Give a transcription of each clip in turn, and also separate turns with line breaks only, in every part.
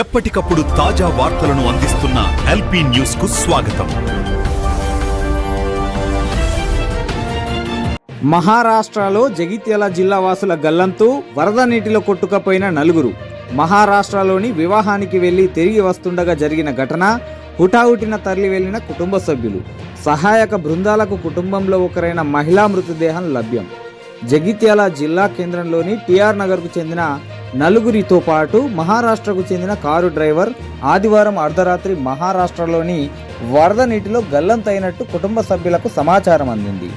ఎప్పటికప్పుడు తాజా వార్తలను అందిస్తున్న ఎల్పీ న్యూస్ కు స్వాగతం.
మహారాష్ట్రలో జగిత్యాల జిల్లా వాసుల గల్లంతు, వరద నీటిలో కొట్టుకుపోయిన నలుగురు. మహారాష్ట్రలోని వివాహానికి వెళ్లి తిరిగి వస్తుండగా జరిగిన ఘటన. హుటాహుటిన తరలి వెళ్లిన కుటుంబ సభ్యులు. సహాయక బృందాలకు కుటుంబంలో ఒకరైన మహిళా మృతదేహం లభ్యం. జగిత్యాల జిల్లా కేంద్రంలోని టిఆర్ నగర్కు చెందిన నలుగురితో పాటు మహారాష్ట్రకు చెందిన కారు డ్రైవర్ ఆదివారం అర్ధరాత్రి మహారాష్ట్రలోని వరద నీటిలో గల్లంతైనట్టు కుటుంబ సభ్యులకు సమాచారం అందింది.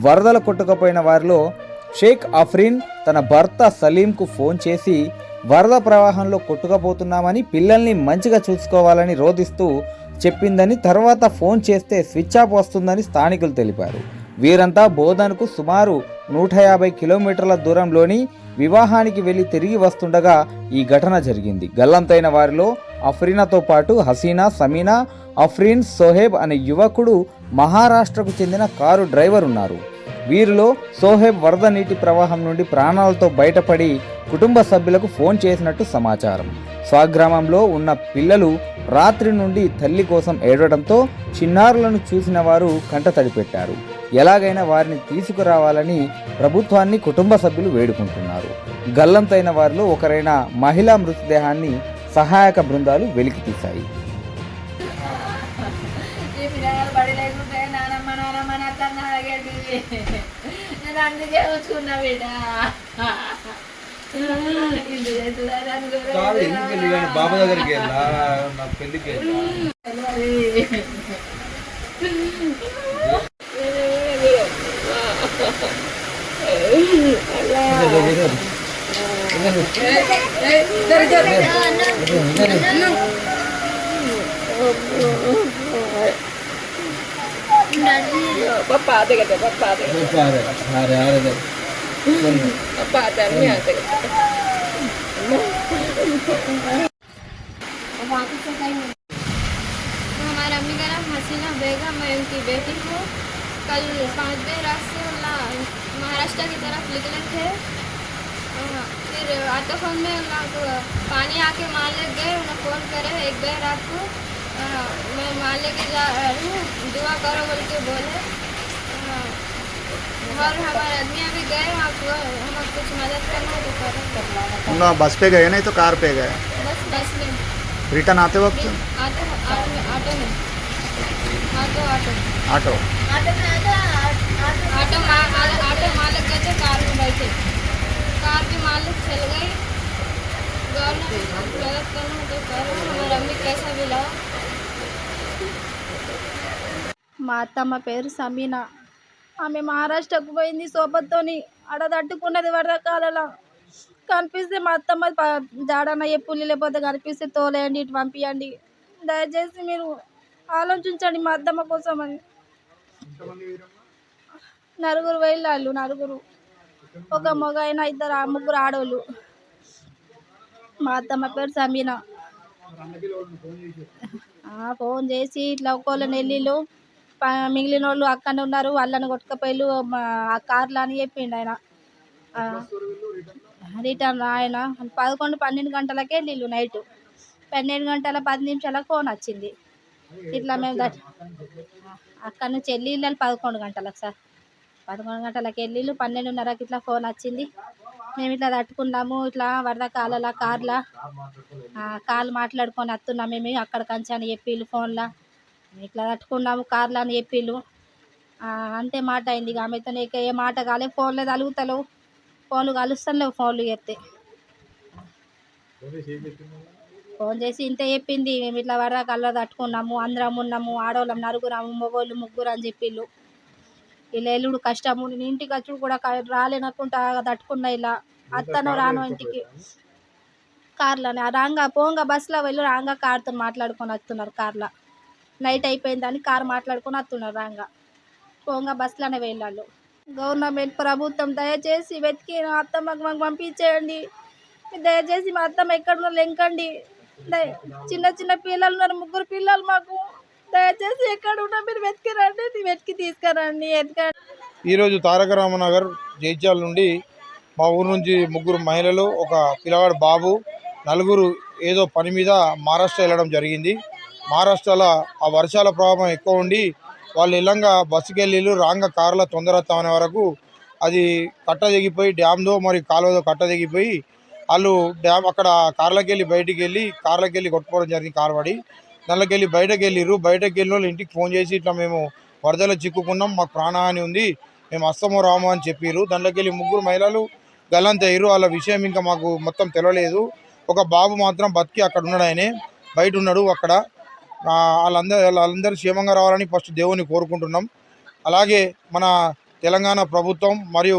వరదల కొట్టుకుపోయిన వారిలో షేక్ అఫ్రీన్ తన భర్త సలీంకు ఫోన్ చేసి వరద ప్రవాహంలో కొట్టుకుపోతున్నామని, పిల్లల్ని మంచిగా చూసుకోవాలని రోధిస్తూ చెప్పిందని, తర్వాత ఫోన్ చేస్తే స్విచ్ ఆఫ్ వస్తుందని స్థానికులు తెలిపారు. వీరంతా బోధన్కు సుమారు 150 కిలోమీటర్ల దూరంలోని వివాహానికి వెళ్లి తిరిగి వస్తుండగా ఈ ఘటన జరిగింది. గల్లంతైన వారిలో అఫ్రీనాతో పాటు హసీనా, సమీనా, అఫ్రీన్, సోహెబ్ అనే యువకుడు, మహారాష్ట్రకు చెందిన కారు డ్రైవర్ ఉన్నారు. వీరిలో సోహెబ్ వరద నీటి ప్రవాహం నుండి ప్రాణాలతో బయటపడి కుటుంబ సభ్యులకు ఫోన్ చేసినట్టు సమాచారం. స్వగ్రామంలో ఉన్న పిల్లలు రాత్రి నుండి తల్లి కోసం ఏడవడంతో చిన్నారులను చూసిన వారు కంటతడి పెట్టారు. ఎలాగైనా వారిని తీసుకురావాలని ప్రభుత్వాన్ని కుటుంబ సభ్యులు వేడుకుంటున్నారు. గల్లంతైన వారిలో ఒకరైన మహిళా మృతదేహాన్ని సహాయక బృందాలు వెలికి తీశాయి.
బాబా దగ్గరికి వెళ్ళా నాకు పెళ్లికి
पापा आते कहते पापा आते
अरे अरे
पापा आते नहीं आते
हमारे अम्मी का नाम हसीना बेगम, मैं उनकी बेटी हूँ। कल 5 बजे रात से महाराष्ट्र की तरफ निकले थे। फिर ऑटो फोन में पानी आके मान ले गए, उन्हें फ़ोन करे एक बजे रात को, मैं मान लेके जा रही हूँ, दुआ करो बोल के बोले। और हमारे आदमी अभी गए, हमें कुछ मदद करना है तो करो।
ना बस पे गए नहीं तो कार पे गए?
बस में
रिटर्न आते वक्त
आटो में ऑटो
ऑटो
मालिक गए थे, कार में बैठे, कार के मालिक चल गई। गवर्नमेंट मदद करना तो करो, हमारा अम्मी कैसा भी लाओ।
మా అత్తమ్మ పేరు సమీనా. ఆమె మహారాష్ట్రకు పోయింది సోబత్తోని. ఆడ తట్టుకున్నది వరద కాలంలో. కనిపిస్తే మా అత్తమ్మ జాడన ఎప్పులు లేకపోతే కనిపిస్తే తోలేయండి, ఇటు పంపించండి. దయచేసి మీరు ఆలోచించండి మా అత్తమ్మ కోసం అని. నలుగురు వెళ్ళాళ్ళు, నలుగురు, ఒక మగ అయినా ముగ్గురు ఆడోళ్ళు. మా అత్తమ్మ పేరు సమీనా. ఫోన్ చేసి ఇట్లా ఒక్కోళ్ళని వెళ్ళిళ్ళు, మిగిలిన వాళ్ళు అక్కడనే ఉన్నారు, వాళ్ళని కొట్టుకపోయిళ్ళు ఆ కార్లో అని చెప్పిండు ఆయన. రిటర్న్ ఆయన 11-12 గంటలకే వెళ్ళిళ్ళు. నైట్ 12 గంటల 10 నిమిషాలకు ఫోన్ వచ్చింది. ఇట్లా మేము అక్కడ నుంచి వెళ్ళి 11 గంటలకు సార్, 11 గంటలకు వెళ్ళిళ్ళు. 12:30కి ఇట్లా ఫోన్ వచ్చింది. మేము ఇట్లా తట్టుకున్నాము, ఇట్లా వరద కాలలో కార్లో కాలు మాట్లాడుకొని వస్తున్నాం మేము అక్కడ కంచి అని చెప్పిళ్ళు. ఫోన్లో ఇట్లా తట్టుకున్నాము కార్లో అని చెప్పిళ్ళు. అంతే మాట అయింది. ఇక ఆమెతో ఏ మాట కాలే, ఫోన్లో తలుగుతలేవు, ఫోన్లు కలుస్తలేవు. ఫోన్లు చెప్తే ఫోన్ చేసి ఇంతే చెప్పింది, మేము ఇట్లా వరద కళ్ళ తట్టుకున్నాము, అందరం ఉన్నాము, ఆడవాళ్ళం నలుగురాము, మగవాళ్ళు ముగ్గురు అని చెప్పిళ్ళు. ఇలా ఎల్లుడు కష్టము, నేను ఇంటికి వచ్చి కూడా రాలేననుకుంటా తట్టుకున్నా. ఇలా అత్తను రాను ఇంటికి కార్లోనే రాంగా పోంగా బస్సులో వెళ్ళి రాంగా కార్తో మాట్లాడుకొని వస్తున్నారు. కార్లో నైట్ అయిపోయిందని కారు మాట్లాడుకొని వస్తున్నారు. రాంగా పోంగా బస్సులోనే వెళ్ళాళ్ళు. గవర్నమెంట్ ప్రభుత్వం దయచేసి వెతికి మా అత్తమ్మకు మాకు పంపించేయండి. దయచేసి మా అత్తమ్మ ఎక్కడున్నా లెంకండి. చిన్న చిన్న పిల్లలు ఉన్నారు, 3 పిల్లలు మాకు. దయచేసి ఎక్కడ ఉన్నా మీరు వెతికిరండి, వెతికి తీసుకురండి.
ఈరోజు తారక రామనగర్ జైత్యాల నుండి మా ఊరు నుంచి 3 మహిళలు, ఒక పిల్లవాడు బాబు, 4
ఏదో పని మీద మహారాష్ట్ర వెళ్ళడం జరిగింది. మహారాష్ట్రలో ఆ వర్షాల ప్రభావం ఎక్కువ ఉండి వాళ్ళు ఇల్లంగా బస్సుకి వెళ్ళి రాంగ కార్ల తొందర అనే వరకు అది కట్ట తెగిపోయి డ్యామ్దో మరి కాలువదో కట్ట తెగిపోయి వాళ్ళు డ్యామ్ అక్కడ కార్లకి వెళ్ళి బయటికి వెళ్ళి కార్లకి వెళ్ళి కొట్టుకోవడం జరిగింది. కారు పడి దాంట్లోకి వెళ్ళి బయటకు వెళ్ళిర్రు. బయటకు వెళ్ళిన వాళ్ళు ఇంటికి ఫోన్ చేసి ఇట్లా మేము వరదలో చిక్కుకున్నాం, మాకు ప్రాణహాని ఉంది, మేము వస్తామో రామో అని చెప్పిర్రు. దాంట్లోకి వెళ్ళి 3 మహిళలు గల్లంతయ్యారు. వాళ్ళ విషయం ఇంకా మాకు మొత్తం తెలియలేదు. ఒక బాబు మాత్రం బతికి అక్కడ ఉన్నాడు, ఆయనే బయట ఉన్నాడు. అక్కడ వాళ్ళందరూ క్షేమంగా రావాలని ఫస్ట్ దేవుని కోరుకుంటున్నాం. అలాగే మన తెలంగాణ ప్రభుత్వం మరియు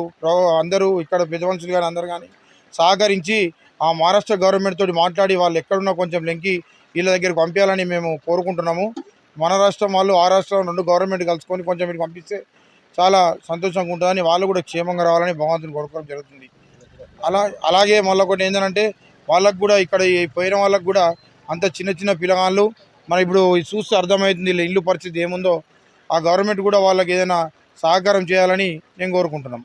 అందరూ ఇక్కడ పెద్దమనుషులు కానీ అందరూ కానీ సహకరించి ఆ మహారాష్ట్ర గవర్నమెంట్ తోటి మాట్లాడి వాళ్ళు ఎక్కడున్నా కొంచెం లెంకి వీళ్ళ దగ్గరికి పంపించాలని మేము కోరుకుంటున్నాము. మన రాష్ట్రం వాళ్ళు ఆ రాష్ట్రం 2 గవర్నమెంట్ కలుసుకొని కొంచెం వీటికి పంపిస్తే చాలా సంతోషంగా ఉంటుందని వాళ్ళు కూడా క్షేమంగా రావాలని భగవంతుని కోరుకోవడం జరుగుతుంది. అలాగే మళ్ళీ ఒకటి ఏంటంటే వాళ్ళకు కూడా ఇక్కడ పోయిన వాళ్ళకు కూడా అంత చిన్న పిల్లగాళ్ళు మన ఇప్పుడు చూస్తే అర్థమవుతుంది ఇల్లు పరిస్థితి ఏముందో. ఆ గవర్నమెంట్ కూడా వాళ్ళకి ఏదైనా సహకారం చేయాలని నేను కోరుకుంటున్నాం.